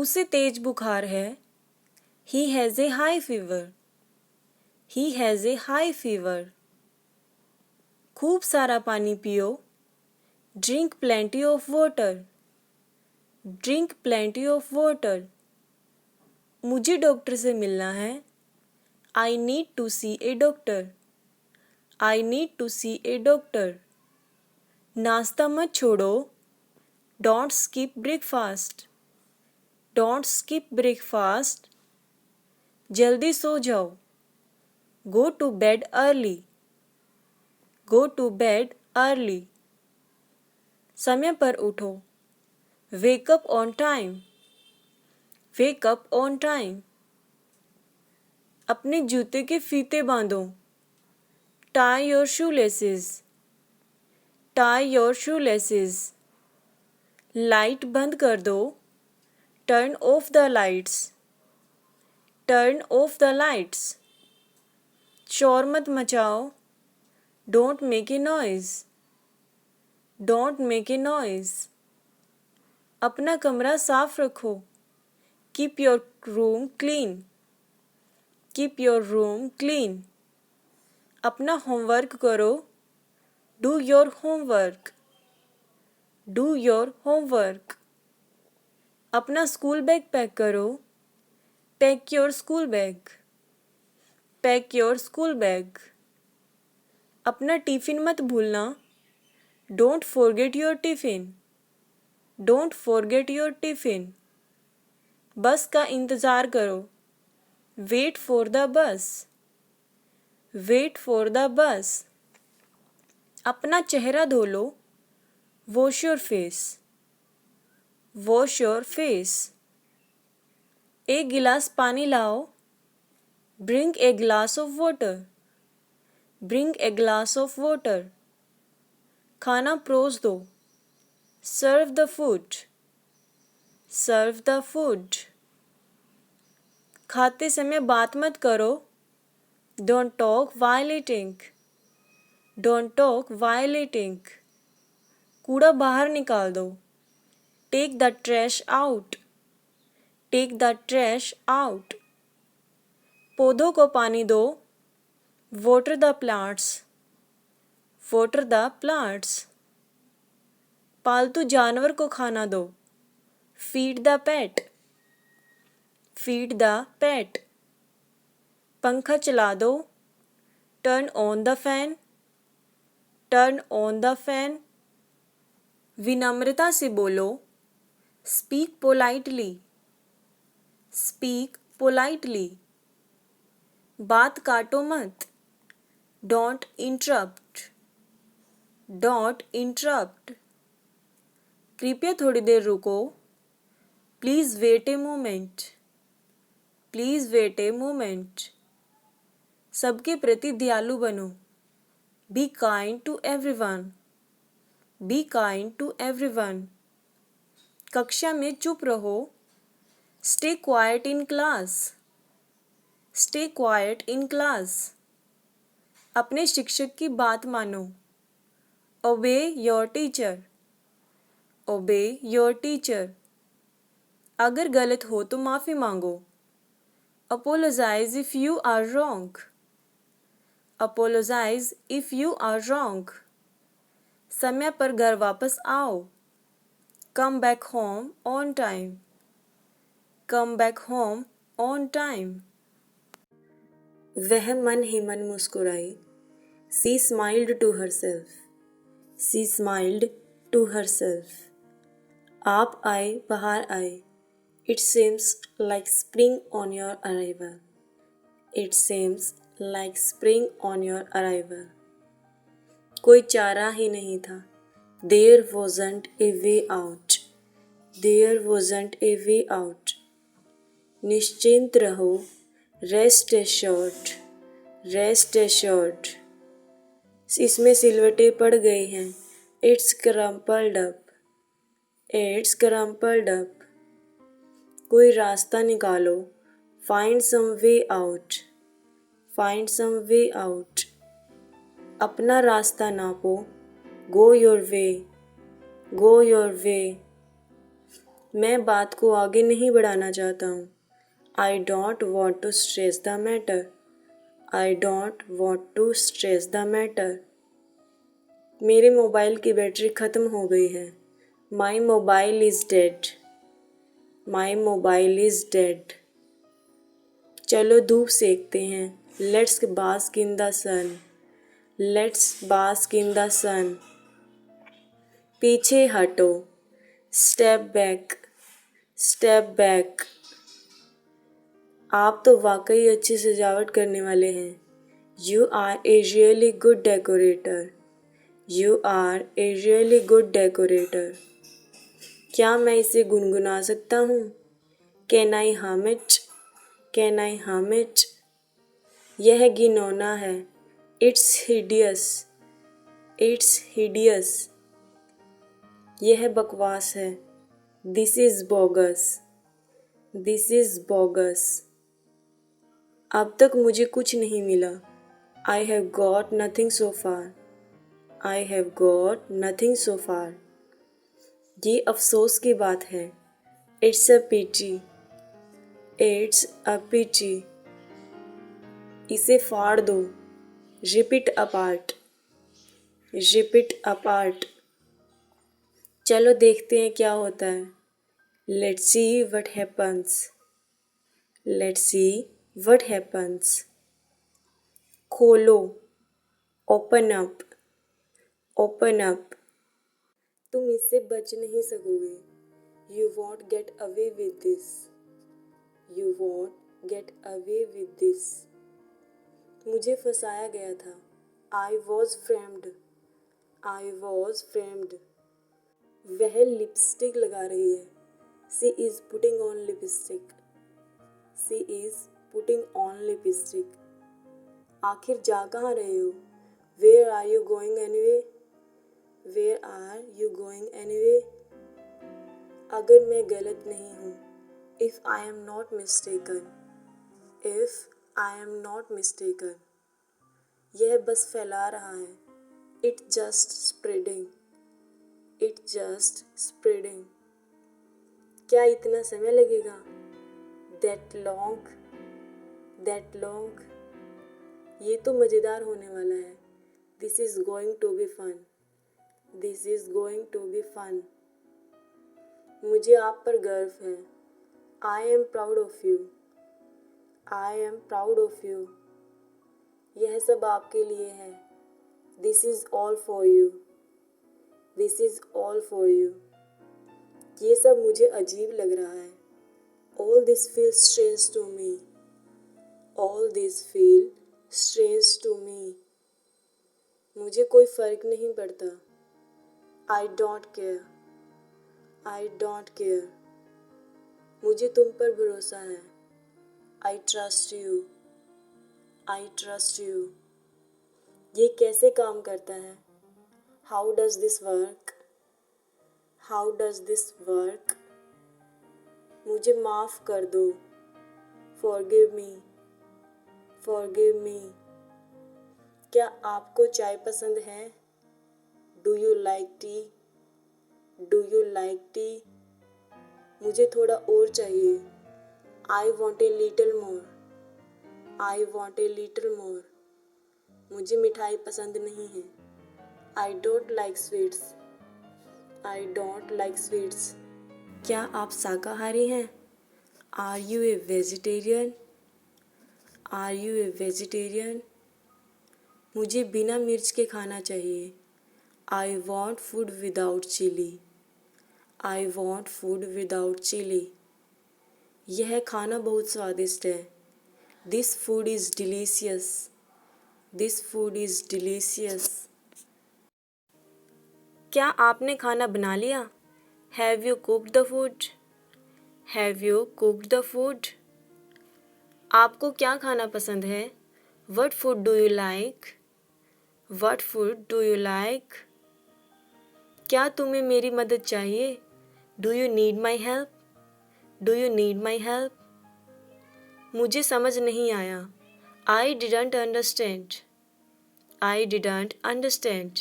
उसे तेज बुखार है। He has a high fever. He has a high fever. खूब सारा पानी पियो। Drink plenty of water. Drink plenty of water. मुझे डॉक्टर से मिलना है। I need to see a doctor. I need to see a doctor. नाश्ता मत छोड़ो। Don't skip breakfast. Don't skip breakfast. जल्दी सो जाओ। Go to bed early. Go to bed early. समय पर उठो। Wake up on time. Wake up on time. अपने जूते के फीते बांधो। Tie your shoelaces. Tie your shoelaces. Light बंद कर दो। Turn off the lights. Turn off the lights. शोर मत मचाओ। Don't make a noise. Don't make a noise. अपना कमरा साफ रखो। Keep your room clean. Keep your room clean. अपना होमवर्क करो। Do your homework. Do your homework. अपना school bag pack करो। Pack your school bag. Pack your school bag. अपना tiffin मत भूलना। Don't forget your tiffin. Don't forget your tiffin. बस का इंतज़ार करो। Wait for the bus. Wait for the bus. अपना चेहरा धो लो। Wash your face. Wash your face. एक गिलास पानी लाओ। Bring a glass of water. Bring a glass of water. खाना परोस दो। Serve the food. Serve the food. खाते समय बात मत करो। Don't talk while eating. Don't talk while eating. कूड़ा बाहर निकाल दो। Take the trash out. Take the trash out. पौधों को पानी दो। Water the plants. Water the plants. पालतू जानवर को खाना दो। Feed the pet. Feed the pet. पंखा चला दो। Turn on the fan. Turn on the fan. विनम्रता से बोलो। Speak politely. Speak politely. बात काटो मत। Don't interrupt. Don't interrupt. कृपया थोड़ी देर रुको। Please wait a moment. Please wait a moment. सबके प्रति दयालु बनो। Be kind to everyone. Be kind to everyone. कक्षा में चुप रहो। Stay quiet in class. Stay quiet in class. अपने शिक्षक की बात मानो। Obey your teacher. Obey your teacher. अगर गलत हो तो माफ़ी मांगो। Apologize if you are wrong. Apologize if you are wrong. समय पर घर वापस आओ। Come back home on time. Come back home on time. वह मन ही मन मुस्कुराई। She smiled to herself. She smiled to herself. आप आए, बाहर आए। It seems like spring on your arrival. It seems like spring on your arrival. कोई चारा ही नहीं था। There wasn't a way out. There wasn't a way out. निश्चिंत रहो। Rest assured. Rest assured. इसमें सिलवटें पड़ गई हैं। It's crumpled up. It's crumpled up. कोई रास्ता निकालो। Find some way out. Find some way out. अपना रास्ता नापो। Go your way. Go your way. मैं बात को आगे नहीं बढ़ाना चाहता हूँ। I don't want to stress the matter. I don't want to stress the matter. मेरे मोबाइल की बैटरी ख़त्म हो गई है। My mobile is dead. My mobile is dead. चलो धूप सेकते हैं। Let's bask in the sun. Let's bask in the sun. पीछे हटो। Step back. Step back. आप तो वाकई अच्छी सजावट करने वाले हैं। You are a really good decorator. You are a really good decorator. क्या मैं इसे गुनगुना सकता हूँ? कैन आई हम इट? कैन आई हम इट? यह घिनौना है। It's hideous. It's hideous. यह बकवास है। This is bogus. This is bogus. अब तक मुझे कुछ नहीं मिला। I have got nothing so far. I have got nothing so far. ये अफसोस की बात है। It's a pity. It's a pity. इसे फाड़ दो। Rip it apart. Rip it apart. चलो देखते हैं क्या होता है। Let's see what happens. Let's see what happens. खोलो। Open up. Open up. तुम इससे बच नहीं सकोगे। You won't get away with this. You won't get away with this. मुझे फंसाया गया था। I was framed. I was framed. वह लिपस्टिक लगा रही है। She is putting on lipstick. She is putting on lipstick. आखिर जा कहाँ रहे हो? Where are you going anyway? Where are you going anyway? अगर मैं गलत नहीं हूँ। If I am not mistaken. If I am not mistaken. यह बस फैला रहा है। It just spreading. It just spreading. क्या इतना समय लगेगा? That long. That long. ये तो मज़ेदार होने वाला है। This is going to be fun. This is going to be fun. मुझे आप पर गर्व है। I am proud of you. I am proud of you. यह सब आपके लिए है। This is all for you. This is all for you. ये सब मुझे अजीब लग रहा है। All this feels strange to me. All this feel strange to me. मुझे कोई फ़र्क नहीं पड़ता। I don't care. I don't care. मुझे तुम पर भरोसा है। I trust you. I trust you. ये कैसे काम करता है? How does this work? How does this work? मुझे माफ़ कर दो। Forgive me. Forgive me. क्या आपको चाय पसंद है? Do you like tea? Do you like tea? मुझे थोड़ा और चाहिए। I want a little more. I want a little more. मुझे मिठाई पसंद नहीं है। I don't like sweets. I don't like sweets. क्या आप शाकाहारी हैं? Are you a vegetarian? Are you a vegetarian? मुझे बिना मिर्च के खाना चाहिए। I want food without chilli. I want food without chilli. यह खाना बहुत स्वादिष्ट है। This food is delicious. This food is delicious. क्या आपने खाना बना लिया? Have you cooked the food? Have you cooked the food? आपको क्या खाना पसंद है? What food do you like? What food do you like? क्या तुम्हें मेरी मदद चाहिए? Do you need my help? Do you need my help? मुझे समझ नहीं आया। I didn't understand. I didn't understand.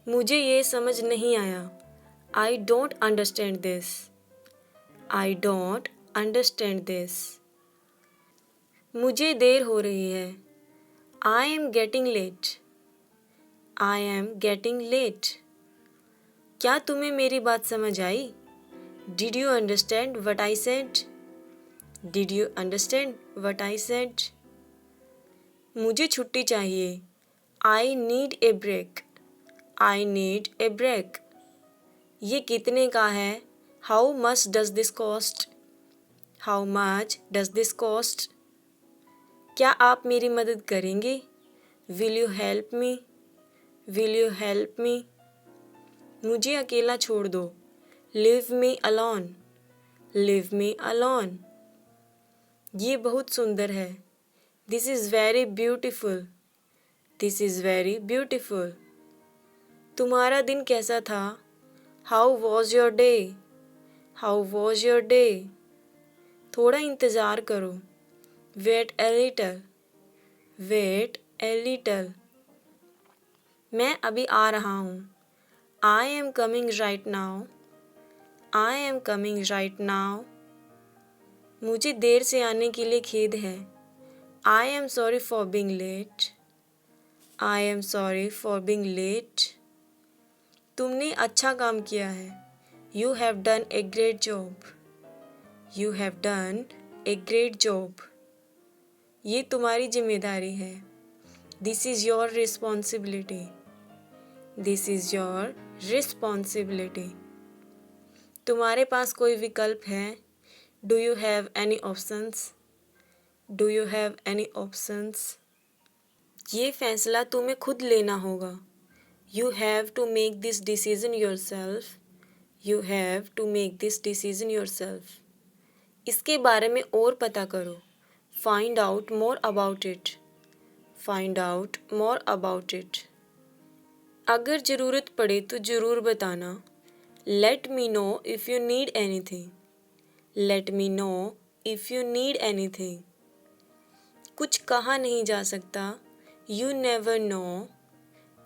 मुझे ये समझ नहीं आया। I don't understand this. I don't understand this. मुझे देर हो रही है. I am getting late. I am getting late. क्या तुम्हें मेरी बात समझ आई? Did you understand what I said? Did you understand what I said? मुझे छुट्टी चाहिए. I need a break. I need a break. ये कितने का है? How much does this cost? How much does this cost? क्या आप मेरी मदद करेंगे? Will you help me? Will you help me? मुझे अकेला छोड़ दो. Leave me alone. Leave me alone. ये बहुत सुंदर है. This is very beautiful. This is very beautiful. तुम्हारा दिन कैसा था? How was your day? How was your day? थोड़ा इंतज़ार करो. Wait a little. Wait a little. मैं अभी आ रहा हूँ. I am coming right now. I am coming right now. मुझे देर से आने के लिए खेद है. I am sorry for being late. I am sorry for being late. तुमने अच्छा काम किया है. You have done a great job. You have done a great job. ये तुम्हारी जिम्मेदारी है. This is your responsibility. This is your responsibility. तुम्हारे पास कोई विकल्प है? Do you have any options? Do you have any options? ये फैसला तुम्हें खुद लेना होगा. You have to make this decision yourself. You have to make this decision yourself. इसके बारे में और पता करो. Find out more about it. Find out more about it. अगर ज़रूरत पड़े तो ज़रूर बताना. Let me know if you need anything. Let me know if you need anything. कुछ कहा नहीं जा सकता. You never know.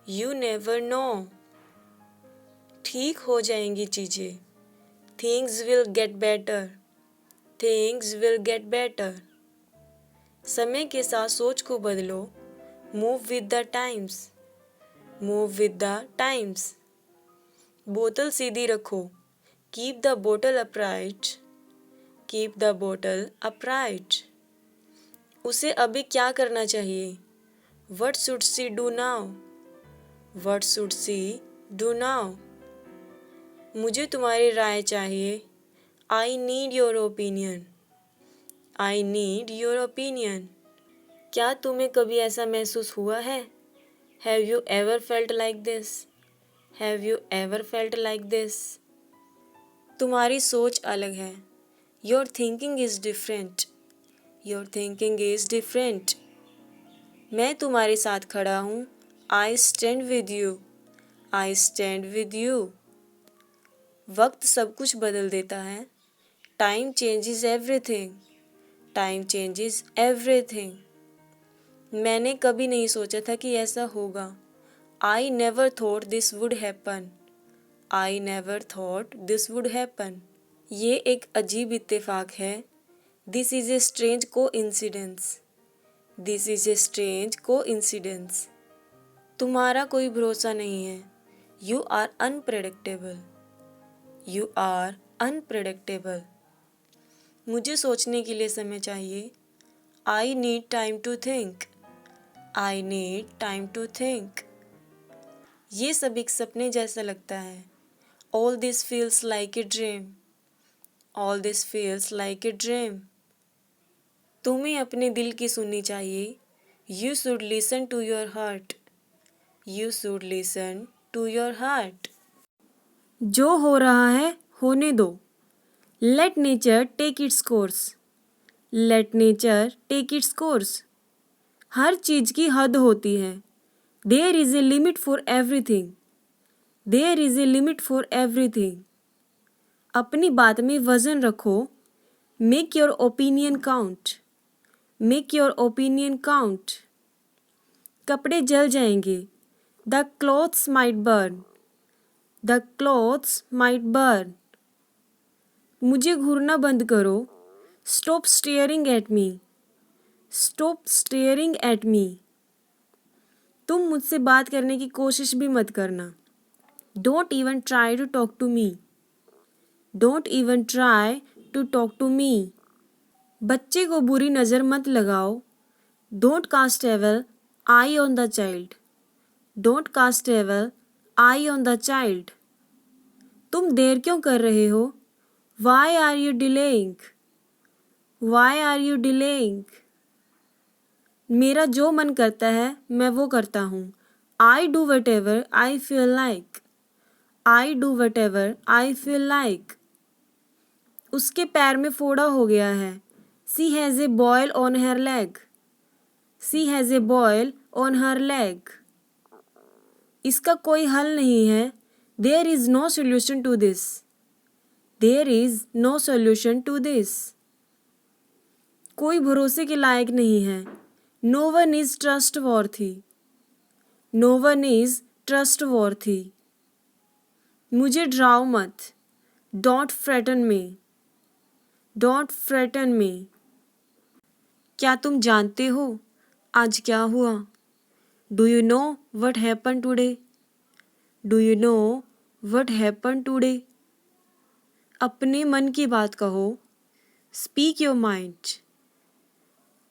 You never know. ठीक हो जाएंगी चीज़ें. Things will get better. Things will get better. समय के साथ सोच को बदलो. Move with the times. Move with the times. बोतल सीधी रखो. Keep the bottle upright. Keep the bottle upright. उसे अभी क्या करना चाहिए? What should she do now? What should she do now? मुझे तुम्हारी राय चाहिए. I need your opinion. I need your opinion. क्या तुम्हें कभी ऐसा महसूस हुआ है? Have you ever felt like this? Have you ever felt like this? तुम्हारी सोच अलग है. Your thinking is different. Your thinking is different. मैं तुम्हारे साथ खड़ा हूँ. I stand with you. I stand with you. वक्त सब कुछ बदल देता है. Time changes everything. Time changes everything. मैंने कभी नहीं सोचा था कि ऐसा होगा. I never thought this would happen. I never thought this would happen. ये एक अजीब इत्तेफाक है. This is a strange coincidence. This is a strange coincidence. तुम्हारा कोई भरोसा नहीं है. You are unpredictable. You are unpredictable. मुझे सोचने के लिए समय चाहिए. I need time to think. I need time to think. ये सब एक सपने जैसा लगता है. All this feels like a dream. All this feels like a dream. तुम्हें अपने दिल की सुननी चाहिए. You should listen to your heart. You should listen to your heart. जो हो रहा है होने दो. Let nature take its course. Let nature take its course. हर चीज़ की हद होती है. There is a limit for everything. There is a limit for everything. अपनी बात में वज़न रखो. Make your opinion count. Make your opinion count. कपड़े जल जाएंगे. The clothes might burn. The clothes might burn. मुझे घूरना बंद करो। Stop staring at me. Stop staring at me. तुम मुझसे बात करने की कोशिश भी मत करना। Don't even try to talk to me. Don't even try to talk to me. बच्चे को बुरी नज़र मत लगाओ। Don't cast evil eye on the child. Don't cast evil eye on the child. तुम देर क्यों कर रहे हो? Why are you delaying? Why are you delaying? मेरा जो मन करता है मैं वो करता हूँ। I do whatever I feel like. I do whatever I feel like. उसके पैर में फोड़ा हो गया है। She has a boil on her leg. She has a boil on her leg. इसका कोई हल नहीं है। There is no solution to this. There is no solution to this. कोई भरोसे के लायक नहीं है। No one is trust वॉर्थी। No one is trustworthy. मुझे डराओ मत। Don't frighten me. Don't frighten me. क्या तुम जानते हो आज क्या हुआ? Do you know what happen today? Do you know what happen today? अपने मन की बात कहो। Speak your mind.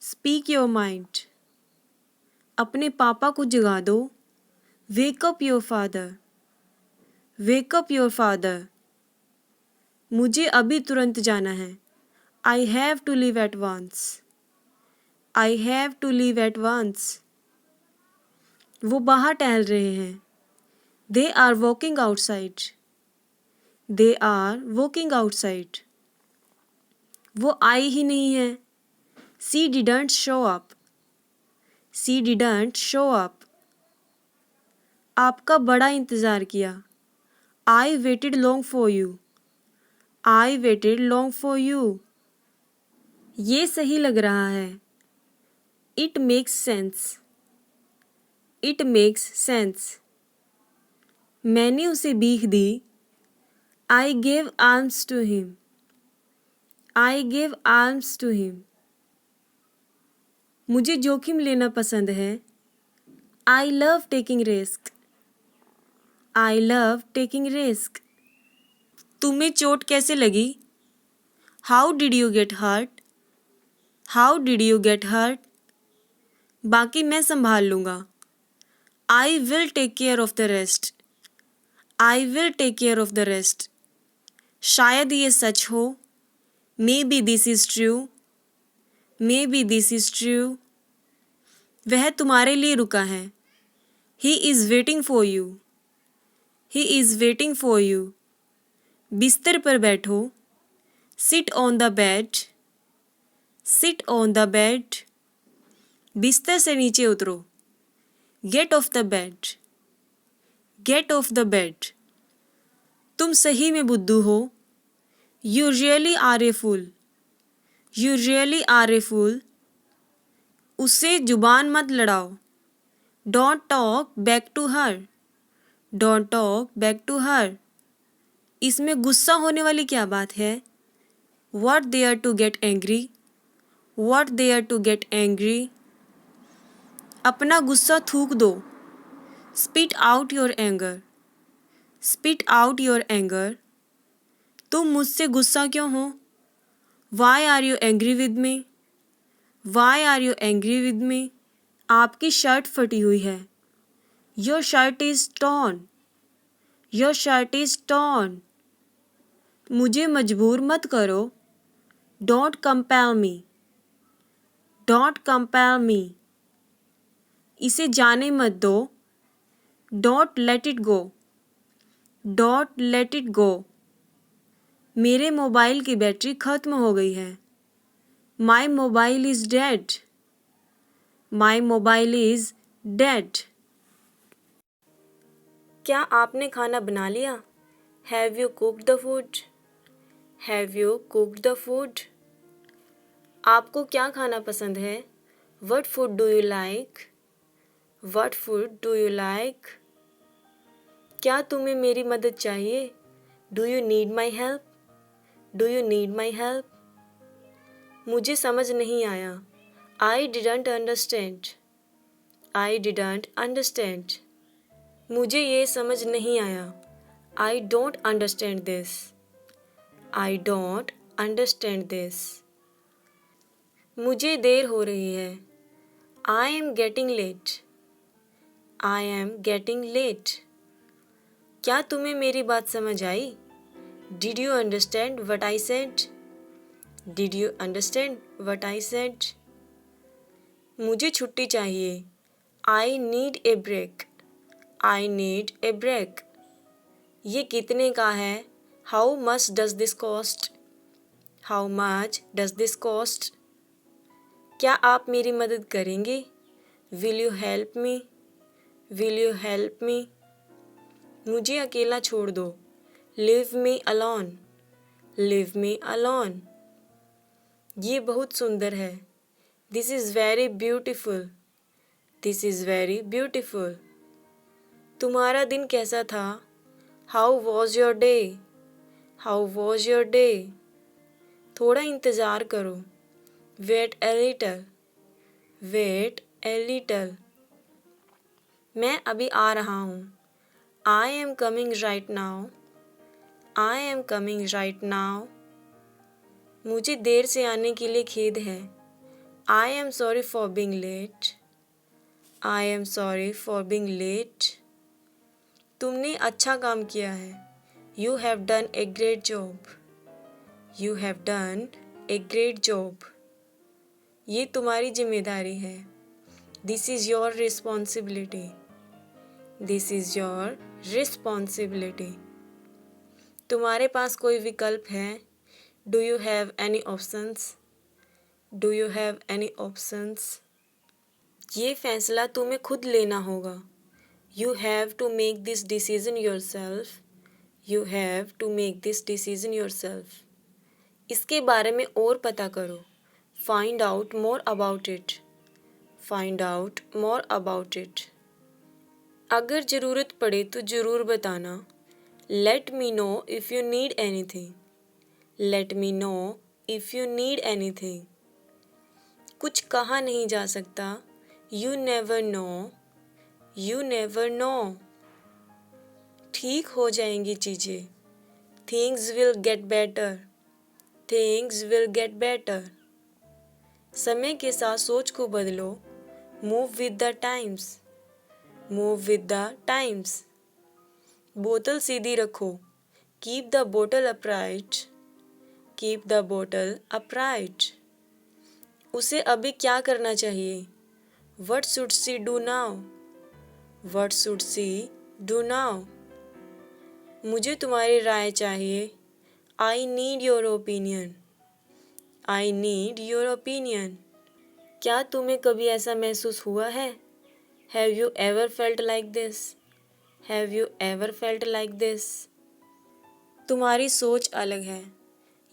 Speak your mind. अपने पापा को जगा दो। Wake up your father. Wake up your father. मुझे अभी तुरंत जाना है। I have to leave at once. I have to leave at once. वो बाहर टहल रहे हैं। They are walking outside. They are walking outside. वो आई ही नहीं है। She didn't show up. She didn't show up. आपका बड़ा इंतज़ार किया। I waited long for you. I waited long for you. ये सही लग रहा है। It makes sense. It makes sense. मैंने उसे भीख दी। I gave alms to him. I gave alms to him. मुझे जोखिम लेना पसंद है। I love taking risk. I love taking risk. तुम्हें चोट कैसे लगी? How did you get hurt? How did you get hurt? बाकी मैं संभाल लूँगा। I will take care of the rest. I will take care of the rest. शायद ये सच हो। Maybe this is true. Maybe this is true. वह तुम्हारे लिए रुका है। He is waiting for you. He is waiting for you. बिस्तर पर बैठो। Sit on the bed. Sit on the bed. बिस्तर से नीचे उतरो। Get off the bed. Get off the bed. तुम सही में बुद्धू हो। You really are a fool. You really are a fool. उससे जुबान मत लड़ाओ। Don't talk back to her. Don't talk back to her. इसमें गुस्सा होने वाली क्या बात है? What there to get angry? What there to get angry? अपना गुस्सा थूक दो। Spit out your anger. Spit out your anger. तुम मुझसे गुस्सा क्यों हो? Why are you angry with me? Why are you angry with me? आपकी शर्ट फटी हुई है। Your shirt is torn. Your shirt is torn. मुझे मजबूर मत करो। Don't compel me. Don't compel me. इसे जाने मत दो। Don't let it go. Don't let it go. मेरे मोबाइल की बैटरी ख़त्म हो गई है। My mobile is dead. My mobile is dead. क्या आपने खाना बना लिया? Have you cooked the food? Have you cooked the food? आपको क्या खाना पसंद है? What food do you like? What food do you like? क्या तुम्हें मेरी मदद चाहिए? Do you need my help? Do you need my help? मुझे समझ नहीं आया। I didn't understand. I didn't understand. मुझे ये समझ नहीं आया। I don't understand this. I don't understand this. मुझे देर हो रही है। I am getting late. I am getting late. क्या तुम्हें मेरी बात समझ आई? Did you understand what I said? Did you understand what I said? मुझे छुट्टी चाहिए। I need a break. I need a break. ये कितने का है? How much does this cost? How much does this cost? क्या आप मेरी मदद करेंगे? Will you help me? Will you help me? मुझे अकेला छोड़ दो। Leave me alone. Leave me alone. ये बहुत सुंदर है। This is very beautiful. This is very beautiful. तुम्हारा दिन कैसा था? How was your day? How was your day? थोड़ा इंतज़ार करो। Wait a little. Wait a little. मैं अभी आ रहा हूँ। I am coming right now. I am coming right now. मुझे देर से आने के लिए खेद है। I am sorry for being late. I am sorry for being late. तुमने अच्छा काम किया है। You have done a great job. You have done a great job. ये तुम्हारी जिम्मेदारी है। This is your responsibility. This is your responsibility. तुम्हारे पास कोई विकल्प है? Do you have any options? Do you have any options? ये फैसला तुम्हें खुद लेना होगा। You have to make this decision yourself. You have to make this decision yourself. इसके बारे में और पता करो। Find out more about it. Find out more about it. अगर ज़रूरत पड़े तो ज़रूर बताना। Let me know if you need anything. Let me know if you need anything. कुछ कहा नहीं जा सकता। You never know. You never know. ठीक हो जाएंगी चीज़ें। Things will get better. Things will get better. समय के साथ सोच को बदलो। Move with the times. Move with the times. बोतल सीधी रखो। कीप द बोतल अपराइट। कीप द बोतल अपराइट। उसे अभी क्या करना चाहिए? What should see do now? What should see do now? मुझे तुम्हारी राय चाहिए। I need your opinion. I need your opinion. क्या तुम्हें कभी ऐसा महसूस हुआ है? Have you ever felt like this? Have you ever felt like this? तुम्हारी सोच अलग है।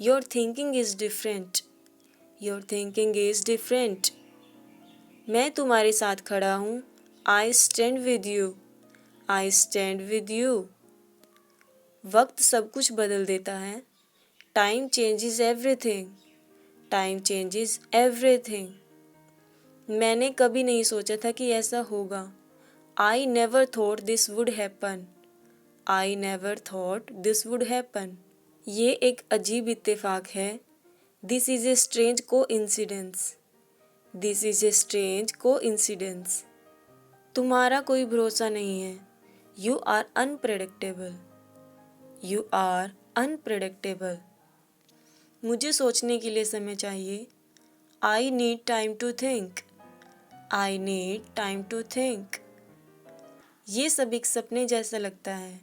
Your thinking is different. Your thinking is different. मैं तुम्हारे साथ खड़ा हूँ। I stand with you. I stand with you. वक्त सब कुछ बदल देता है। Time changes everything. Time changes everything. मैंने कभी नहीं सोचा था कि ऐसा होगा। I never thought this would happen. I never thought this would happen. ये एक अजीब इत्तेफाक है। This is a strange coincidence. This is a strange coincidence. तुम्हारा कोई भरोसा नहीं है। You are unpredictable. You are unpredictable. मुझे सोचने के लिए समय चाहिए। I need time to think. I need time to think. ये सब एक सपने जैसा लगता है।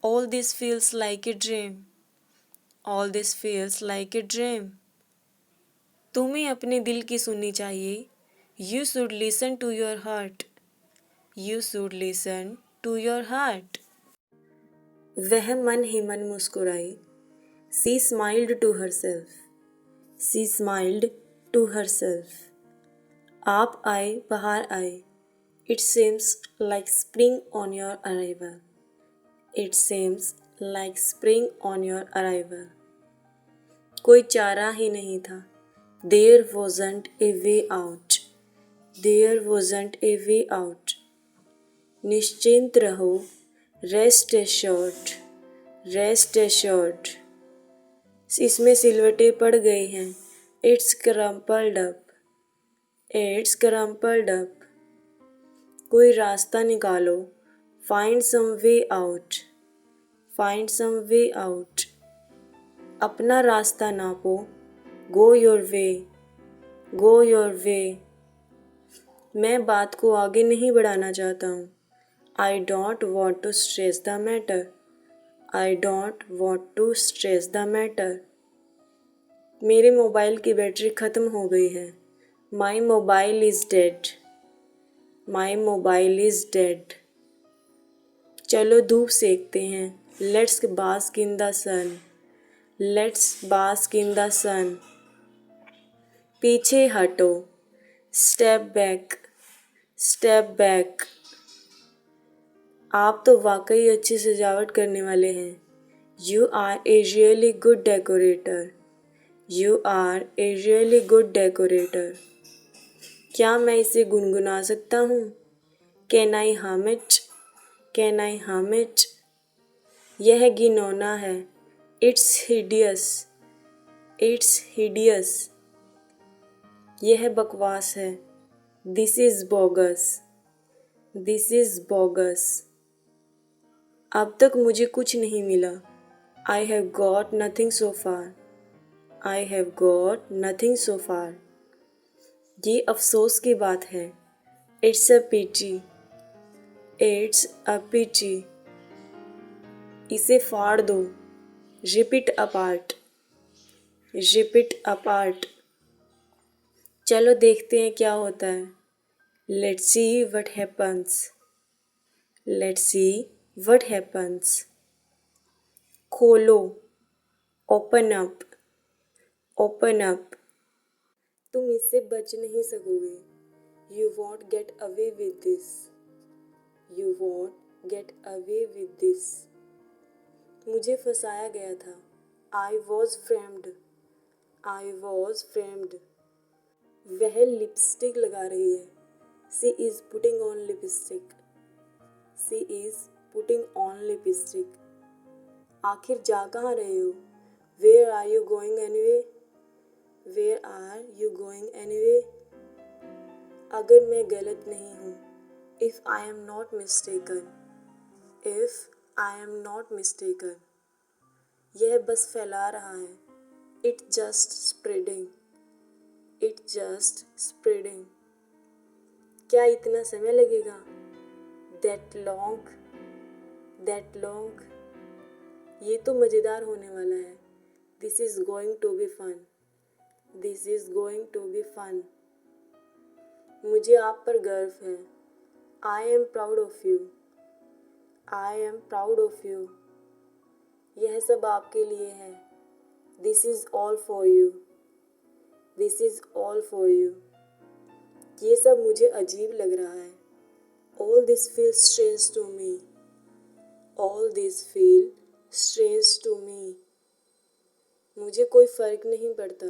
All this feels like a dream. All this feels like a dream. तुम्हें अपने दिल की सुननी चाहिए। You should listen to your heart. You should listen to your heart. वह मन ही मन मुस्कुराई। She smiled to herself. She smiled to herself. आप आए बाहर आए। It seems like spring on your arrival. It seems like spring on your arrival. कोई चारा ही नहीं था। There wasn't a way out. There wasn't a way out. निश्चिंत रहो, रेस्ट एश्योर्ड, रेस्ट एश्योर्ड। इसमें सिलवटें पड़ गई हैं, it's crumpled up, it's crumpled up. कोई रास्ता निकालो, find some way out, find some way out. अपना रास्ता नापो, go your way, go your way. मैं बात को आगे नहीं बढ़ाना चाहता हूँ। I don't want to stress the matter, I don't want to stress the matter. मेरे मोबाइल की बैटरी ख़त्म हो गई है। My mobile is dead, my mobile is dead. चलो धूप सेकते हैं, let's bask in the sun, let's bask in the sun. पीछे हटो, स्टेप बैक, स्टेप बैक। आप तो वाकई अच्छी सजावट करने वाले हैं। You are a really good decorator, you are a really good decorator. क्या मैं इसे गुनगुना सकता हूँ? कैन आई हम इट, कैन आई हम इट। यह घिनौना है, इट्स हिडियस, इट्स हिडियस। यह बकवास है, this is bogus, this is bogus. अब तक मुझे कुछ नहीं मिला। I have got nothing so far, I have got nothing so far. ये अफसोस की बात है, it's a pity, it's a pity. इसे फाड़ दो, rip it apart, rip it apart. चलो देखते हैं क्या होता है। Let's see what happens, let's see what happens. खोलो, ओपन अप, ओपन अप। तुम इससे बच नहीं सकोगे। You won't get away with this, you won't get away with this. मुझे फंसाया गया था। I was framed, I was framed. वह लिपस्टिक लगा रही है। She is putting on lipstick, she is putting on lipstick. आखिर जा कहाँ रहे हो? Where are you going anyway, where are you going anyway. अगर मैं गलत नहीं हूँ, if I am not mistaken, if I am not mistaken. यह बस फैला रहा है, it just spreading, it just spreading. क्या इतना समय लगेगा? That long, that long. ये तो मज़ेदार होने वाला है। This is going to be fun, this is going to be fun. मुझे आप पर गर्व है। I am proud of you, I am proud of you. यह सब आपके लिए है। This is all for you, this is all for you. ये सब मुझे अजीब लग रहा है। All this feel strange to me, all this feel strange to me. मुझे कोई फ़र्क नहीं पड़ता।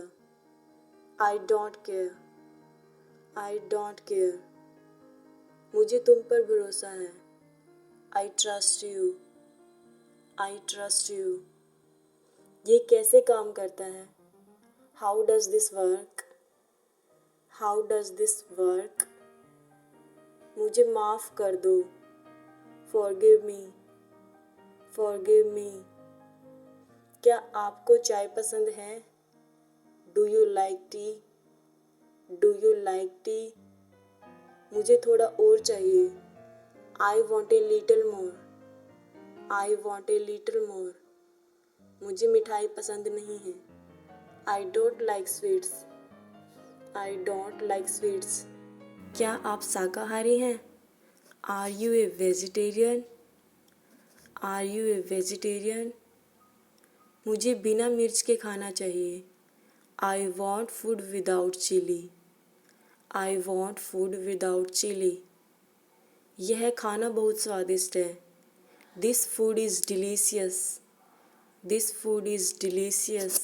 I don't care, I don't care. मुझे तुम पर भरोसा है। I trust you, I trust you. ये कैसे काम करता है? How does this work, how does this work. मुझे माफ़ कर दो, फॉरगिव मी, फॉरगिव मी। क्या आपको चाय पसंद है? Do you like tea, do you like tea. मुझे थोड़ा और चाहिए। I want a little more, I want a little more. मुझे मिठाई पसंद नहीं है। I don't like sweets, I don't like sweets. क्या आप शाकाहारी हैं? Are you a vegetarian, are you a vegetarian. मुझे बिना मिर्च के खाना चाहिए। I want food without chilli, I want food without chilli. यह खाना बहुत स्वादिष्ट है। This food is delicious, this food is delicious.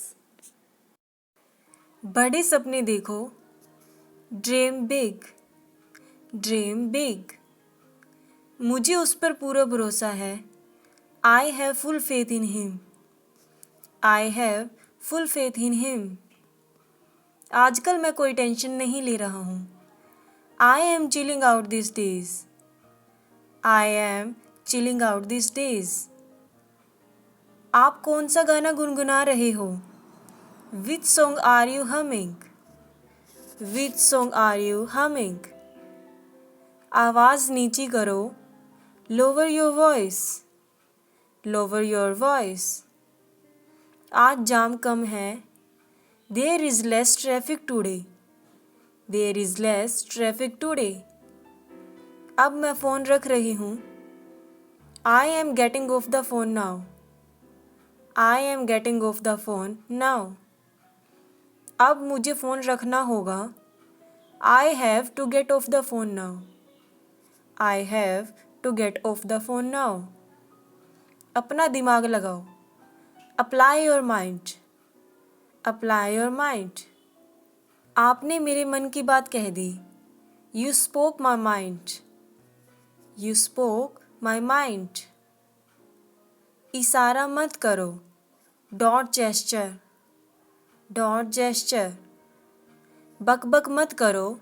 बड़े सपने देखो, ड्रीम बिग, ड्रीम बिग। मुझे उस पर पूरा भरोसा है, I have full faith in him, I have full faith in him. आजकल मैं कोई टेंशन नहीं ले रहा हूँ, I am chilling out this days, I am chilling out this days. आप कौन सा गाना गुनगुना रहे हो? Which song are you humming, which song are you humming. आवाज़ नीची करो, lower your voice, lower your voice. आज जाम कम है, there is less traffic today, there is less traffic today. अब मैं फ़ोन रख रही हूँ, I am getting off the phone now, I am getting off the phone now. अब मुझे फ़ोन रखना होगा, I have to get off the phone now, I have to get off the phone now. अपना दिमाग लगाओ, apply your mind, apply your mind. आपने मेरे मन की बात कह दी, you spoke my mind, you spoke my mind. इशारा मत करो, डॉट जेस्चर, डॉट जेस्चर। बकबक मत करो,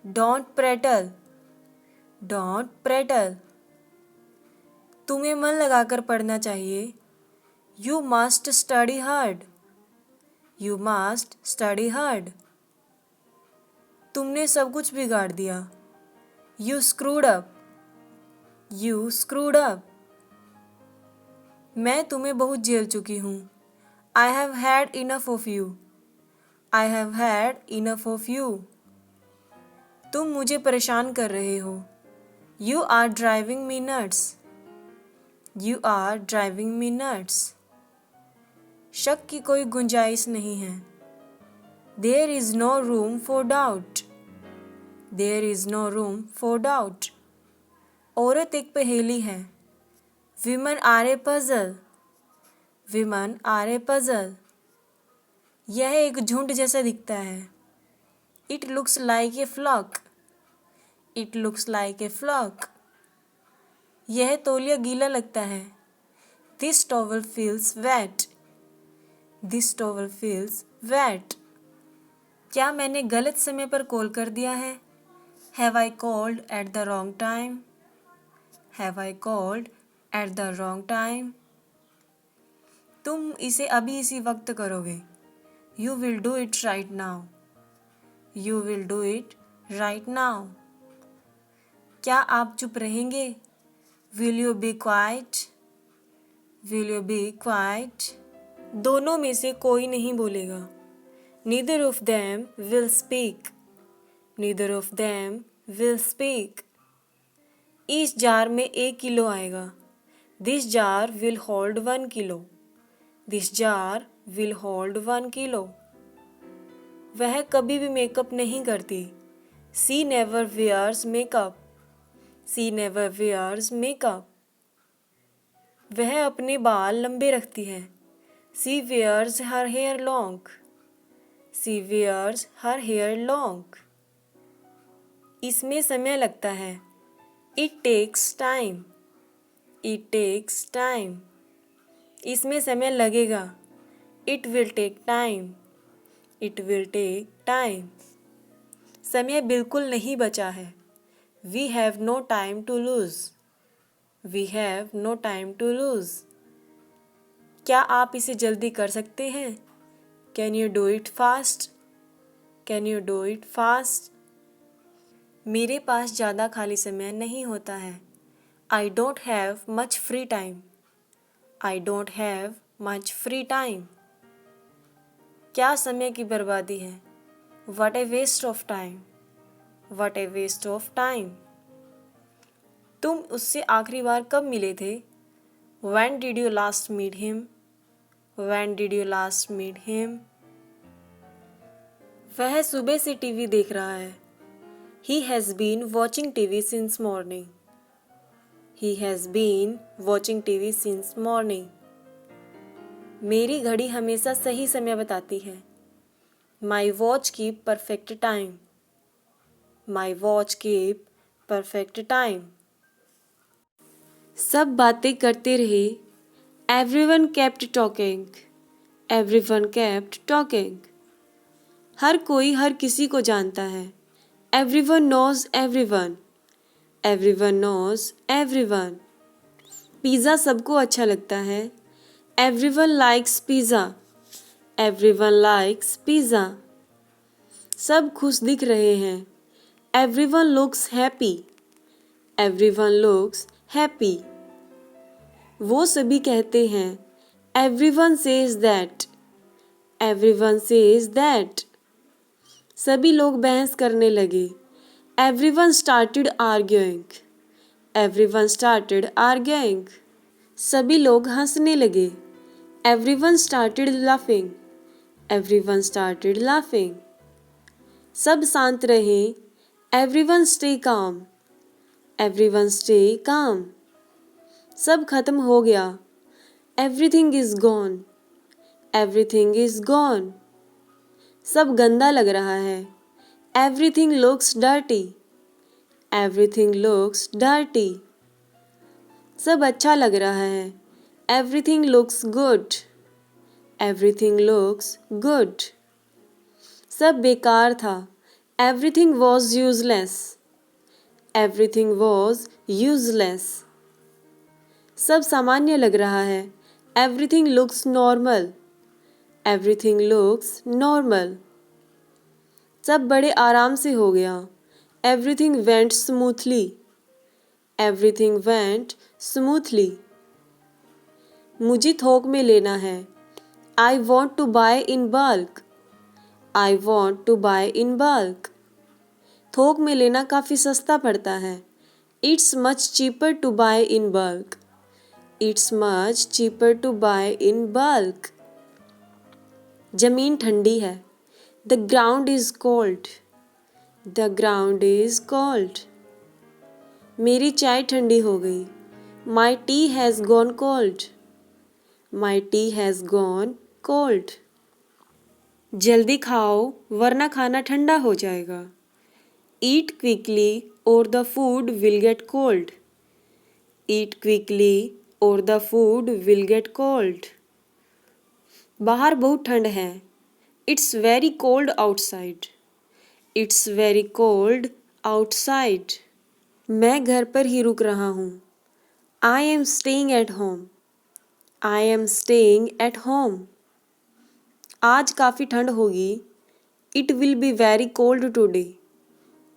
डोंट प्रेटल, डोंट प्रेटल। तुम्हें मन लगाकर पढ़ना चाहिए, you must study hard, you must study hard. तुमने सब कुछ बिगाड़ दिया, you screwed up, you screwed up. मैं तुम्हें बहुत झेल चुकी हूँ, I have had enough of you, I have had enough of you. तुम मुझे परेशान कर रहे हो, you are driving me nuts, you are driving me nuts. शक की कोई गुंजाइश नहीं है, there is no room for doubt, there is no room for doubt. औरत एक पहेली है, women are a puzzle, women are a puzzle. यह एक झुंड जैसा दिखता है, it looks like a flock, it looks like a flock. यह तौलिया गीला लगता है, this towel feels wet, this towel feels wet. क्या मैंने गलत समय पर कॉल कर दिया है? Have I called at the wrong time, have I called at the wrong time. तुम इसे अभी इसी वक्त करोगे, you will do it right now, you will do it right now. क्या आप चुप रहेंगे? Will you be quiet, will you be quiet. दोनों में से कोई नहीं बोलेगा, neither of them will speak, neither of them will speak. इस जार में 1 किलो आएगा, this jar will hold 1 kilo, this jar will hold 1 kilo. वह कभी भी मेकअप नहीं करती, सी never wears makeup, she never wears makeup. वह अपने बाल लंबे रखती है, she wears her hair long, she wears her hair long. इसमें समय लगता है, it takes time, it takes time. इसमें समय लगेगा, it will take time, it will take time. समय बिल्कुल नहीं बचा है, we have no time to lose, we have no time to lose. क्या आप इसे जल्दी कर सकते हैं? Can you do it fast, can you do it fast. मेरे पास ज़्यादा खाली समय नहीं होता है, I don't have much free time, I don't have much free time. क्या समय की बर्बादी है, what a waste of time, what a waste of time. तुम उससे आखिरी बार कब मिले थे? When did you last meet him, when did you last meet him. वह सुबह से टीवी देख रहा है, ही has been watching TV since morning, he has been watching TV since morning. मेरी घड़ी हमेशा सही समय बताती है, My watch keep perfect time. My watch keep perfect time. सब बातें करते रहे. Everyone kept talking. Everyone kept talking. हर कोई हर किसी को जानता है. Everyone knows everyone. Everyone knows everyone. Pizza सबको अच्छा लगता है. Everyone likes pizza. Everyone likes pizza. सब खुश दिख रहे हैं. Everyone looks happy. Everyone looks happy. वो सभी कहते हैं. Everyone says that. Everyone says that. सभी लोग बहस करने लगे. Everyone started arguing. Everyone started arguing. सभी लोग हंसने लगे. Everyone started laughing. Everyone started laughing. सब शांत रहें. Everyone stay calm. Everyone stay calm. सब खत्म हो गया. Everything is gone. Everything is gone. सब गंदा लग रहा है. Everything looks dirty. Everything looks dirty. सब अच्छा लग रहा है. Everything looks good. Everything looks good. सब बेकार था. Everything was useless. Everything was useless. सब सामान्य लग रहा है. Everything looks normal. Everything looks normal. सब बड़े आराम से हो गया. Everything went smoothly. Everything went smoothly. मुझे थोक में लेना है. I want to buy in bulk. I want to buy in bulk. थोक में लेना काफ़ी सस्ता पड़ता है. It's much cheaper to buy in bulk. It's much cheaper to buy in bulk. ज़मीन ठंडी है. The ground is cold. The ground is cold. मेरी चाय ठंडी हो गई. My tea has gone cold. My tea has gone cold. जल्दी खाओ वरना खाना ठंडा हो जाएगा. Eat quickly or the food will get cold. Eat quickly or the food will get cold. बाहर बहुत ठंड है. It's very cold outside. It's very cold outside. मैं घर पर ही रुक रहा हूँ. I am staying at home. I am staying at home. आज काफ़ी ठंड होगी. It will be very cold today.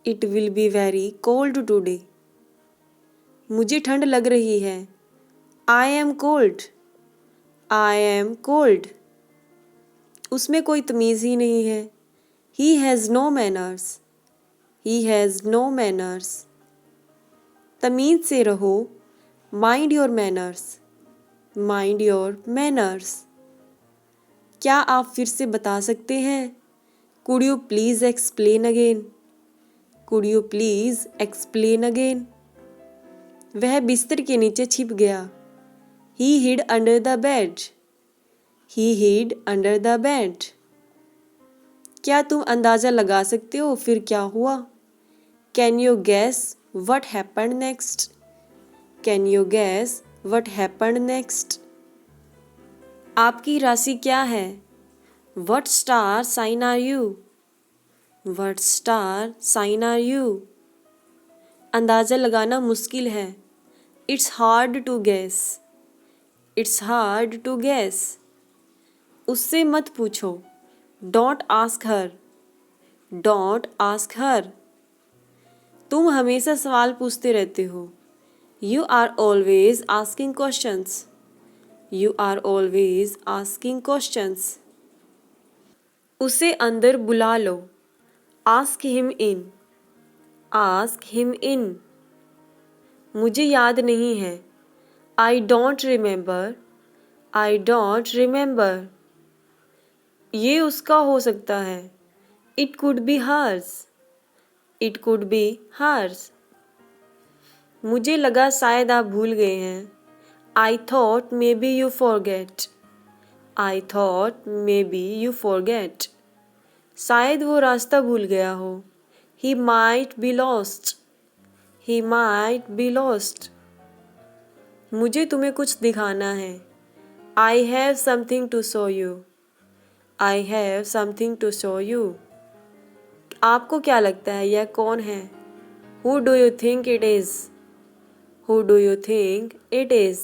It will be very cold today. मुझे ठंड लग रही है. I am cold. I am cold. उसमें कोई तमीज़ ही नहीं है. He has no manners. He has no manners. तमीज़ से रहो. Mind your manners. Mind your manners. क्या आप फिर से बता सकते हैं? Could you please explain again? Could you please explain again? वह बिस्तर के नीचे छिप गया. He hid under the bed. He hid under the bed. क्या तुम अंदाज़ा लगा सकते हो फिर क्या हुआ? Can you guess what happened next? Can you guess what happened next? आपकी राशि क्या है? What star sign are you? What star sign are you? अंदाज़ा लगाना मुश्किल है. It's hard to guess. It's hard to guess. उससे मत पूछो. Don't ask her. Don't ask her. तुम हमेशा सवाल पूछते रहते हो. You are always asking questions. You are always asking questions. उसे अंदर बुला लो. Ask him in. Ask him in. मुझे याद नहीं है. I don't remember. I don't remember. ये उसका हो सकता है. It could be hers. It could be hers. मुझे लगा शायद आप भूल गए हैं. I thought maybe you forget. I thought maybe you forget. शायद वो रास्ता भूल गया हो। He might be lost. He might be lost. मुझे तुम्हें कुछ दिखाना है। I have something to show you. I have something to show you. आपको क्या लगता है यह कौन है? Who do you think it is? Who do you think it is?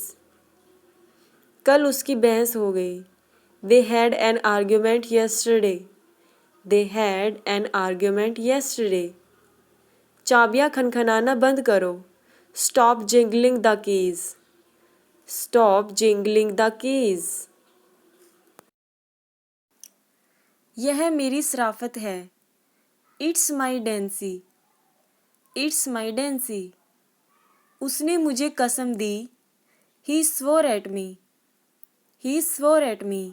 कल उसकी बहस हो गई। They had an argument yesterday. They had an argument yesterday. चाबियां खनखनाना बंद करो। Stop jingling the keys. Stop jingling the keys. यह मेरी शराफत है। It's my dancy. It's my dancy. उसने मुझे कसम दी। He swore at me. He swore at me.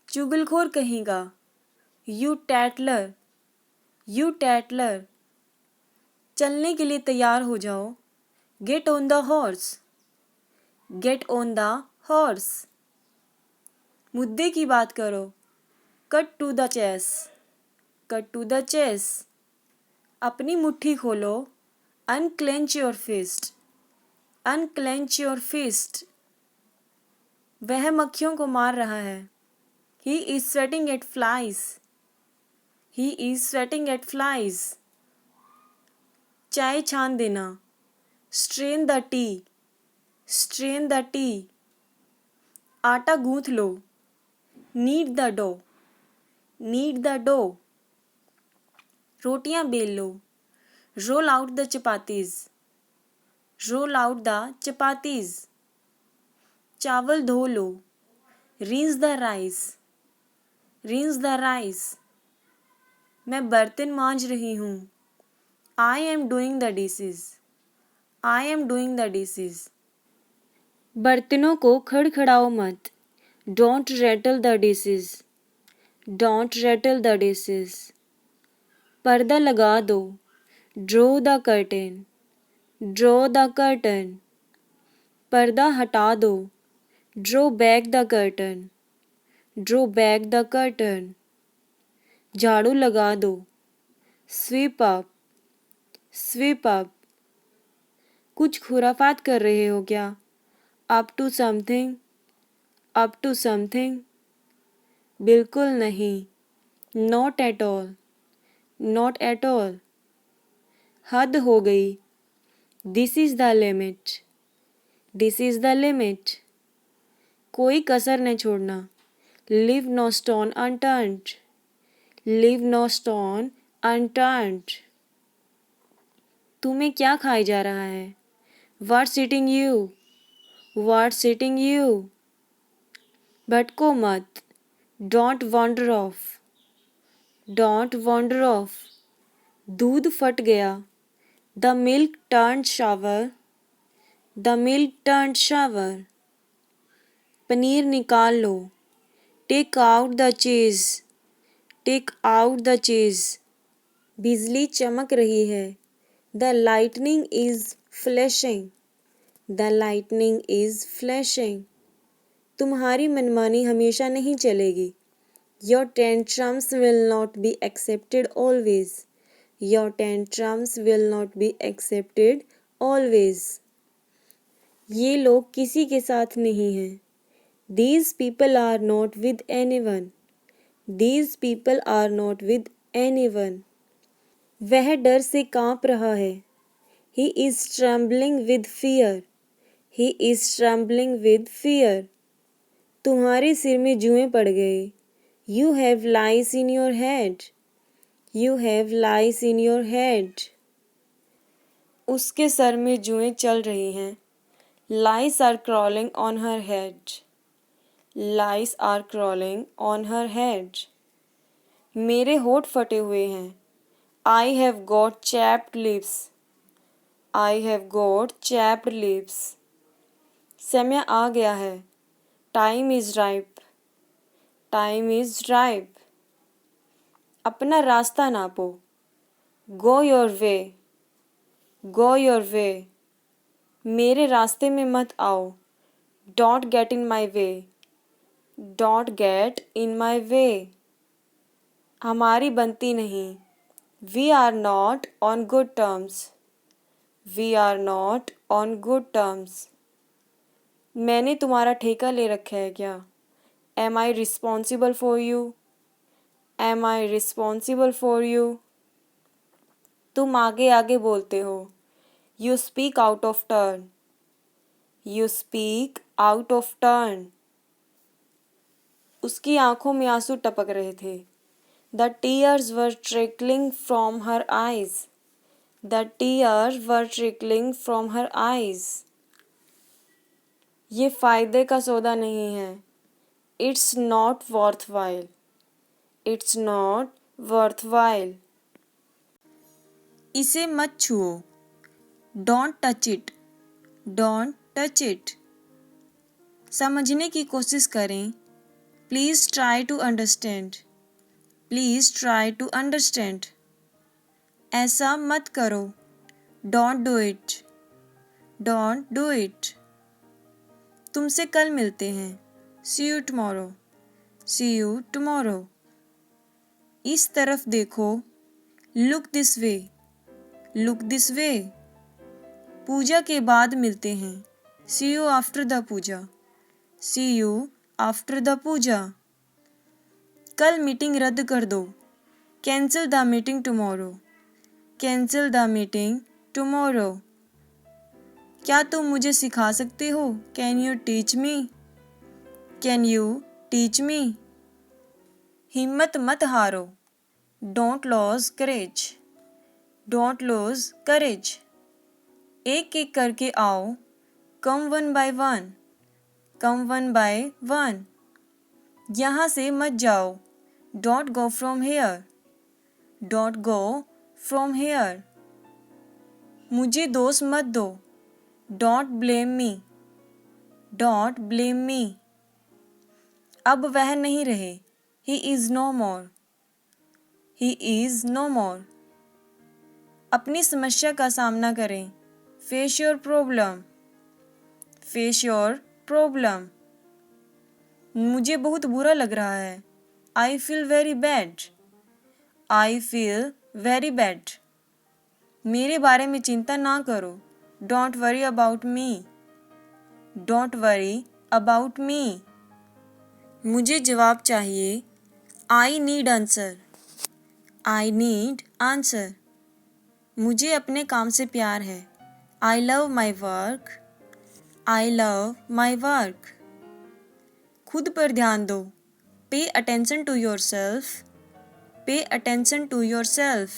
चुगलखोर कहेगा। You tattler. You tattler. चलने के लिए तैयार हो जाओ। Get on the horse. Get on the horse. मुद्दे की बात करो। Cut to the chase. Cut to the chase. अपनी मुट्ठी खोलो। Unclench your fist. Unclench your fist. वह मक्खियों को मार रहा है। He is sweating at flies. He is sweating at flies. चाय छान देना। Strain the tea. Strain the tea. आटा गूंथ लो। Knead the dough. Knead the dough. रोटियां बेल लो। Roll out the chapatis. Roll out the chapatis. चावल धो लो। Rinse the rice. Rinse the rice. मैं बर्तन मांज रही हूँ। I am doing the dishes. I am doing the dishes. बर्तनों को खड़खड़ाओ मत। Don't rattle the dishes. Don't rattle the dishes. पर्दा लगा दो। Draw the curtain. Draw the curtain. पर्दा हटा दो। Draw back the curtain. Draw back the curtain. झाड़ू लगा दो। Sweep up. Sweep up. कुछ खुराफात कर रहे हो क्या? Up to something. Up to something. बिल्कुल नहीं। Not at all. Not at all. हद हो गई। This is the limit. This is the limit. कोई कसर न छोड़ना। Leave no stone unturned. Leave no stone unturned. तुम्हें क्या खाए जा रहा है? What's eating you? What's eating you? भटको मत। Don't wander off. Don't wander off. दूध फट गया। The milk turned sour. The milk turned sour. Paneer निकाल लो। Take out the cheese. Take out the cheese. बिजली चमक रही है। The lightning is flashing. The lightning is flashing. तुम्हारी मनमानी हमेशा नहीं चलेगी। Your tantrums will not be accepted always. Your tantrums will not be accepted always. ये लोग किसी के साथ नहीं हैं। These people are not with anyone. These people are not with anyone. वह डर से काँप रहा है। He is trembling with fear. He is trembling with fear. तुम्हारे सिर में जुएं पड़ गए। You have lice in your head. You have lice in your head. उसके सर में जुएं चल रही हैं। Lice are crawling on her head. Lice are crawling on her head. मेरे होठ फटे हुए हैं। I have got chapped lips. I have got chapped lips. समय आ गया है। Time is ripe. Time is ripe. अपना रास्ता नापो। Go your way. Go your way. मेरे रास्ते में मत आओ। Don't get in my way. Don't get in my way. हमारी बनती नहीं। We are not on good terms. We are not on good terms. मैंने तुम्हारा ठेका ले रखा है क्या? Am I responsible for you? Am I responsible for you? तुम आगे आगे बोलते हो। You speak out of turn. You speak out of turn. उसकी आंखों में आंसू टपक रहे थे। The tears were trickling from her eyes. The tears were trickling from her eyes. ये फायदे का सौदा नहीं है। It's not worthwhile. It's not worthwhile. इसे मत छुओ। Don't touch it. Don't touch it. समझने की कोशिश करें। Please try to understand. Please try to understand. ऐसा मत करो। Don't do it. Don't do it. तुमसे कल मिलते हैं। See you tomorrow. See you tomorrow. इस तरफ देखो। Look this way. Look this way. Puja के बाद मिलते हैं। See you after the puja. See you after the puja. कल मीटिंग रद्द कर दो। Cancel the meeting tomorrow. Cancel the meeting tomorrow. क्या तुम मुझे सिखा सकते हो? Can you teach me? Can you teach me? हिम्मत मत हारो। Don't lose courage. Don't lose courage. एक एक करके आओ। Come one by one. Come one by one. यहाँ से मत जाओ। Don't go from here. Don't go from here. मुझे दोष मत दो। Don't blame me. Don't blame me. अब वह नहीं रहे। He is no more. He is no more. अपनी समस्या का सामना करें। Face your problem. Face your problem. मुझे बहुत बुरा लग रहा है। I feel very bad. I feel very bad. मेरे बारे में चिंता ना करो। Don't worry about me. Don't worry about me. मुझे जवाब चाहिए। I need answer. I need answer. मुझे अपने काम से प्यार है। I love my work. I love my work. खुद पर ध्यान दो। Pay attention to yourself. Pay attention to yourself.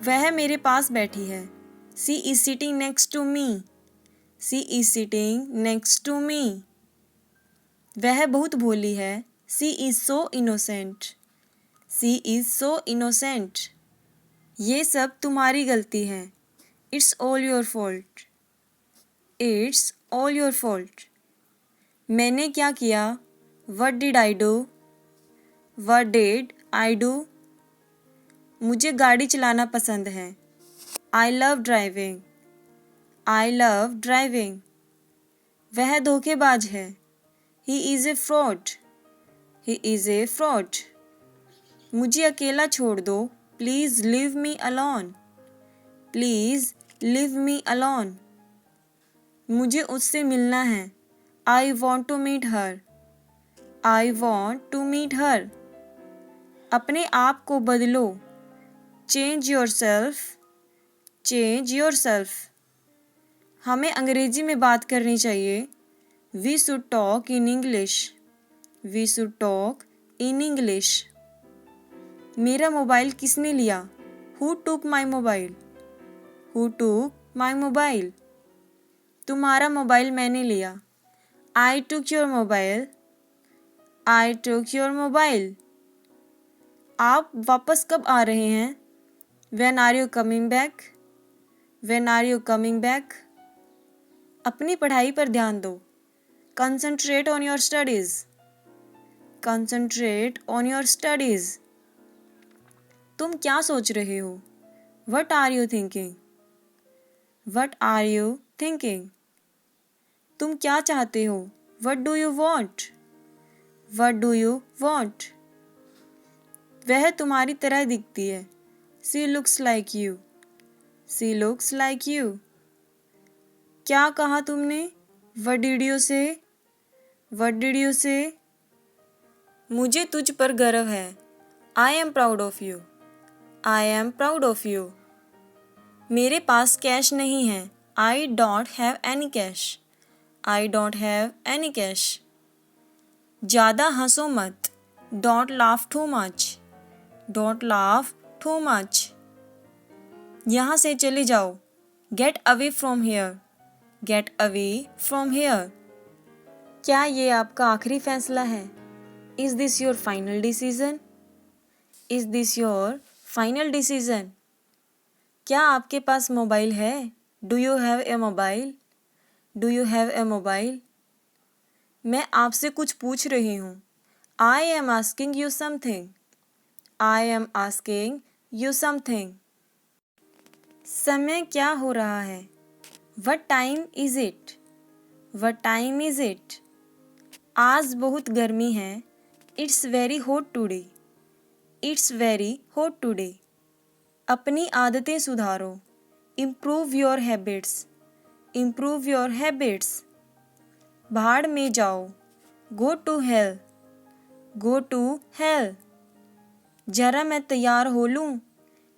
वह मेरे पास बैठी है। She is sitting next to me. She is sitting next to me. वह बहुत भोली है। She is so innocent. She is so innocent. ये सब तुम्हारी गलती है। It's all your fault. It's all your fault. मैंने क्या किया? What did I do? What did I do? मुझे गाड़ी चलाना पसंद है। I love driving. I love driving. वह धोखेबाज है। He is a fraud. He is a fraud. मुझे अकेला छोड़ दो। Please leave me alone. Please leave me alone. मुझे उससे मिलना है। I want to meet her. I want to meet her. अपने आप को बदलो। Change yourself. Change yourself. हमें अंग्रेजी में बात करनी चाहिए। We should talk in English. We should talk in English. मेरा मोबाइल किसने लिया? Who took my mobile? Who took my mobile? तुम्हारा मोबाइल मैंने लिया। I took your mobile. I took your mobile. आप वापस कब आ रहे हैं? When are you coming back? When are you coming back? अपनी पढ़ाई पर ध्यान दो। Concentrate on your studies. Concentrate on your studies. तुम क्या सोच रहे हो? What are you thinking? What are you thinking? तुम क्या चाहते हो? What do you want? What do you want? वह तुम्हारी तरह दिखती है। She looks like you. She looks like you. क्या कहा तुमने? व्हाट डिड यू से? व्हाट डिड यू से? मुझे तुझ पर गर्व है। I am proud of you. I am proud of you. मेरे पास कैश नहीं है। I don't have any cash. I don't have any cash. ज़्यादा हंसो मत। Don't laugh too much. Don't laugh too much. यहाँ से चले जाओ। Get away from here. Get away from here. क्या ये आपका आखिरी फैसला है? Is this your final decision? Is this your final decision? क्या आपके पास मोबाइल है? Do you have a mobile? Do you have a mobile? मैं आपसे कुछ पूछ रही हूँ। I am asking you something. I am asking you something. समय क्या हो रहा है? What time is it? What time is it? आज बहुत गर्मी है। It's very hot today. It's very hot today. अपनी आदतें सुधारो। Improve your habits. Improve your habits. भाड़ में जाओ। Go to hell. Go to hell. जरा मैं तैयार हो लूँ।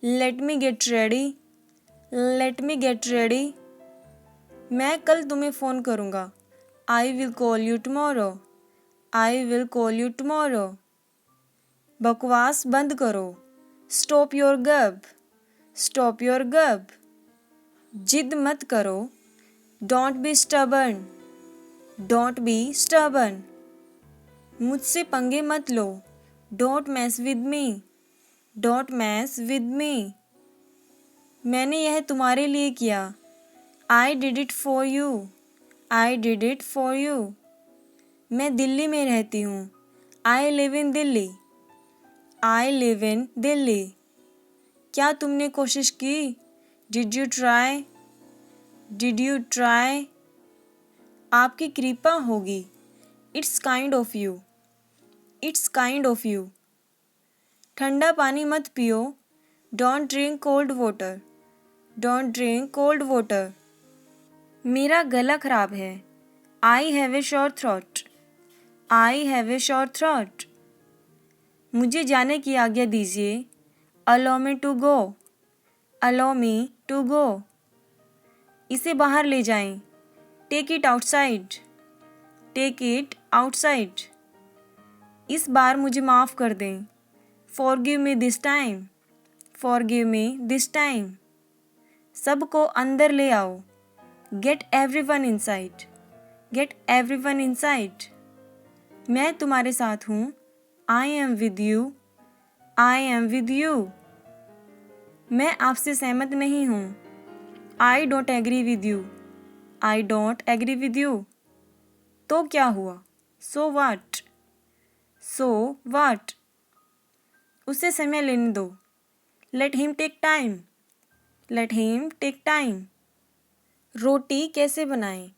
Let me get ready. Let me get ready. मैं कल तुम्हें फ़ोन करूँगा। I will call you tomorrow. I will call you tomorrow. बकवास बंद करो। Stop your gab. Stop your gab. जिद मत करो। Don't be stubborn. Don't be stubborn. मुझसे पंगे मत लो। Don't mess with me. Don't mess with me. मैंने यह तुम्हारे लिए किया। I did it for you. I did it for you. मैं दिल्ली में रहती हूँ। I live in Delhi. I live in Delhi. क्या तुमने कोशिश की? Did you try? Did you try? आपकी कृपा होगी। It's kind of you. It's kind of you. ठंडा पानी मत पियो। Don't drink cold water. Don't drink cold water. मेरा गला खराब है। I have a sore throat. I have a sore throat. मुझे जाने की आज्ञा दीजिए। Allow me to go. Allow me to go. इसे बाहर ले जाएं। Take it outside. Take it outside. इस बार मुझे माफ़ कर दें। Forgive me this time. Forgive me this time. सबको अंदर ले आओ। Get everyone inside. Get everyone inside. मैं तुम्हारे साथ हूँ। I am with you. I am with you. मैं आपसे सहमत नहीं हूँ। I don't agree with you. I don't agree with you. तो क्या हुआ? सो वाट? सो वाट? उसे समय लेने दो। Let him take time. Let him take time. रोटी कैसे बनाएं?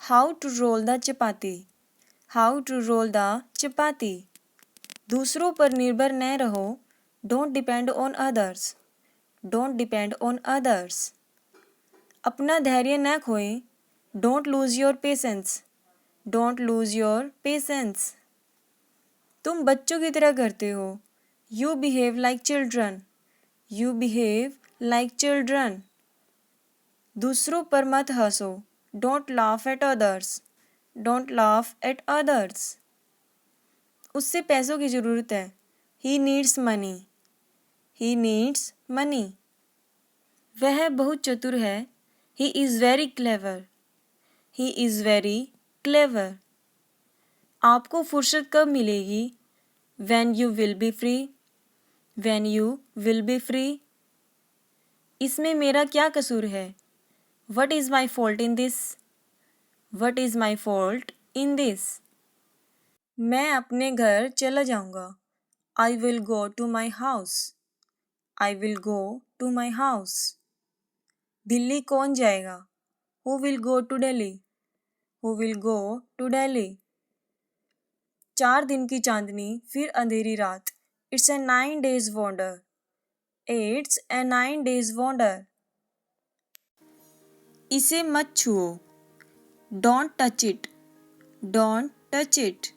How to roll the chapati. How to roll the chapati. दूसरों पर निर्भर न रहो। Don't depend on others. Don't depend on others. अपना धैर्य न खोएं। Don't lose your patience. Don't lose your patience. तुम बच्चों की तरह करते हो। You behave like children. You behave like children. दूसरों पर मत हंसो। Don't laugh at others. Don't laugh at others. उससे पैसों की ज़रूरत है। He needs money. He needs money. वह बहुत चतुर है। He is very clever. He is very clever. आपको फुर्सत कब मिलेगी? When you will be free। When you will be free। इसमें मेरा क्या कसूर है? What is my fault in this? What is my fault in this? मैं अपने घर चला जाऊँगा। I will go to my house। I will go to my house। Delhi कौन जाएगा? Who will go to Delhi? Who will go to Delhi? 4 दिन की चांदनी फिर अंधेरी रात। It's a 9 days wonder. It's a 9 days wonder. इसे मत छुओ. Don't touch it. Don't touch it.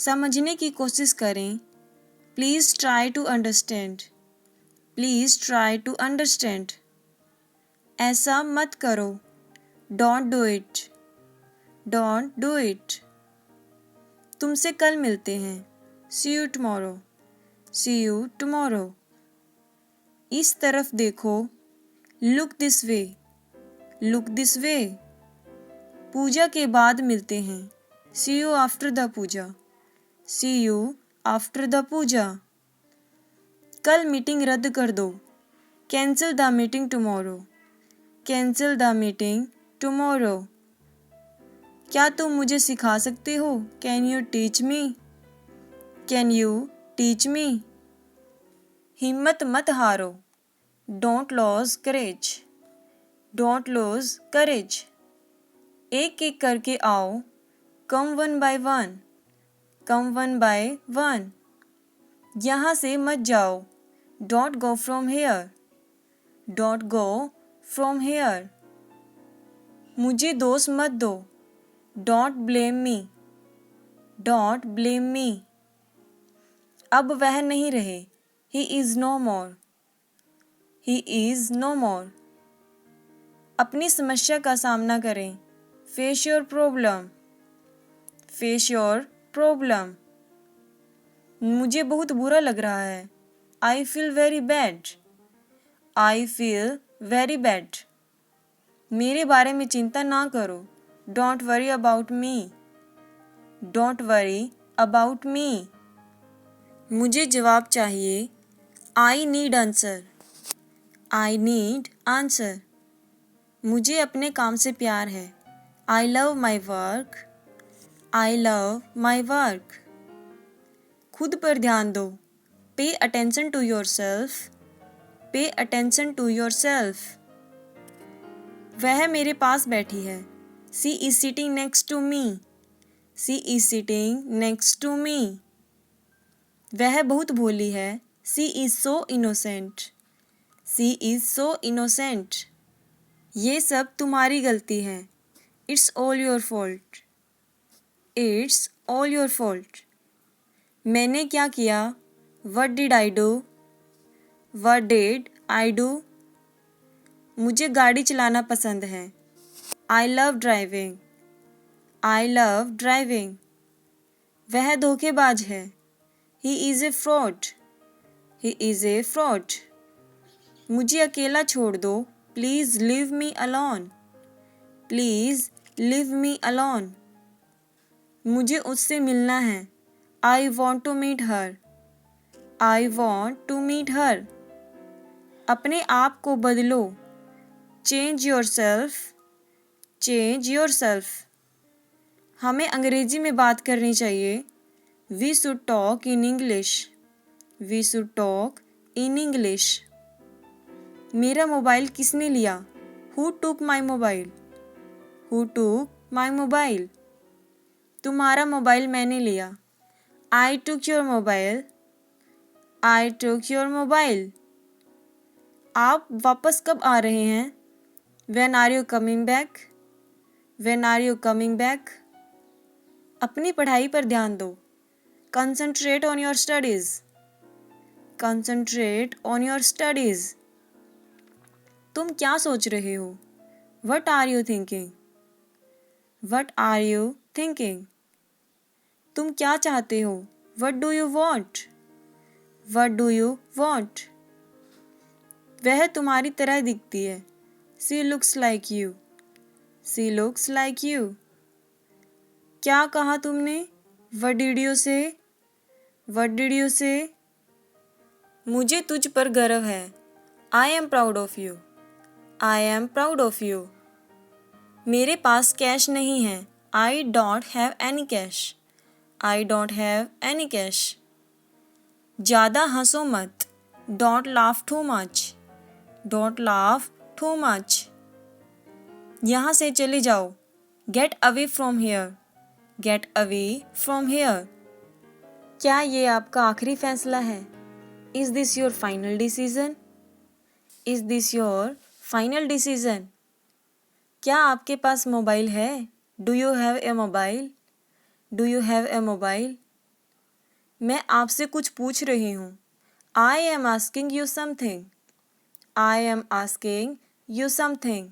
समझने की कोशिश करें. Please try to understand. Please try to understand. ऐसा मत करो. Don't do it. Don't do it. तुमसे कल मिलते हैं. See you tomorrow. See you tomorrow. इस तरफ देखो. Look this way. Look this way. पूजा के बाद मिलते हैं. See you after the puja. See you after the puja. कल मीटिंग रद्द कर दो. Cancel the meeting tomorrow. Cancel the meeting tomorrow. क्या तुम मुझे सिखा सकते हो? Can you teach me? Can you teach me? हिम्मत मत हारो. Don't lose courage. Don't lose courage. एक एक करके आओ. Come one by one. Come one by one. यहाँ से मत जाओ. Don't go from here. Don't go from here. मुझे दोष मत दो. Don't blame me. Don't blame me. अब वह नहीं रहे. He is no more. He is no more. अपनी समस्या का सामना करें. Face your problem. Face your problem. मुझे बहुत बुरा लग रहा है. I feel very bad. I feel very bad. मेरे बारे में चिंता ना करो. Don't worry about me. Don't worry about me. मुझे जवाब चाहिए. I need answer. I need answer. मुझे अपने काम से प्यार है. I love my work. I love my work. खुद पर ध्यान दो. Pay attention to yourself. Pay attention to yourself. वह मेरे पास बैठी है. She is sitting next to me. She is sitting next to me. वह बहुत भोली है. She is so innocent. She is so innocent. ये सब तुम्हारी गलती है. It's all your fault. It's all your fault. मैंने क्या किया? What did I do? What did I do? मुझे गाड़ी चलाना पसंद है. I love driving. I love driving. वह धोखेबाज है. He is a fraud. He is a fraud. मुझे अकेला छोड़ दो. Please leave me alone. Please leave me alone. मुझे उससे मिलना है. I want to meet her. I want to meet her. अपने आप को बदलो. Change yourself. Change yourself. हमें अंग्रेजी में बात करनी चाहिए. We should talk in English. We should talk in English. मेरा मोबाइल किसने लिया? Who took my mobile? Who took my mobile? तुम्हारा मोबाइल मैंने लिया. I took your mobile. I took your mobile. आप वापस कब आ रहे हैं? When are you coming back? When are you coming back? अपनी पढ़ाई पर ध्यान दो. Concentrate on your studies. Concentrate on your studies. तुम क्या सोच रहे हो? What are you thinking? What are you thinking? तुम क्या चाहते हो? What do you want? What do you want? वह तुम्हारी तरह दिखती है. She looks like you. She looks like you. क्या कहा तुमने? What did you say? What did you say? मुझे तुझ पर गर्व है. I am proud of you. I am proud of you. मेरे पास कैश नहीं है. I don't have any cash. I don't have any cash. ज़्यादा हंसो मत. Don't laugh too much. Don't laugh too much. यहाँ से चले जाओ. Get away from here. Get away from here. क्या ये आपका आखिरी फैसला है? Is this your final decision? Is this your final decision? क्या आपके पास मोबाइल है? Do you have a mobile? Do you have a mobile? मैं आपसे कुछ पूछ रही हूँ। I am asking you something. I am asking you something.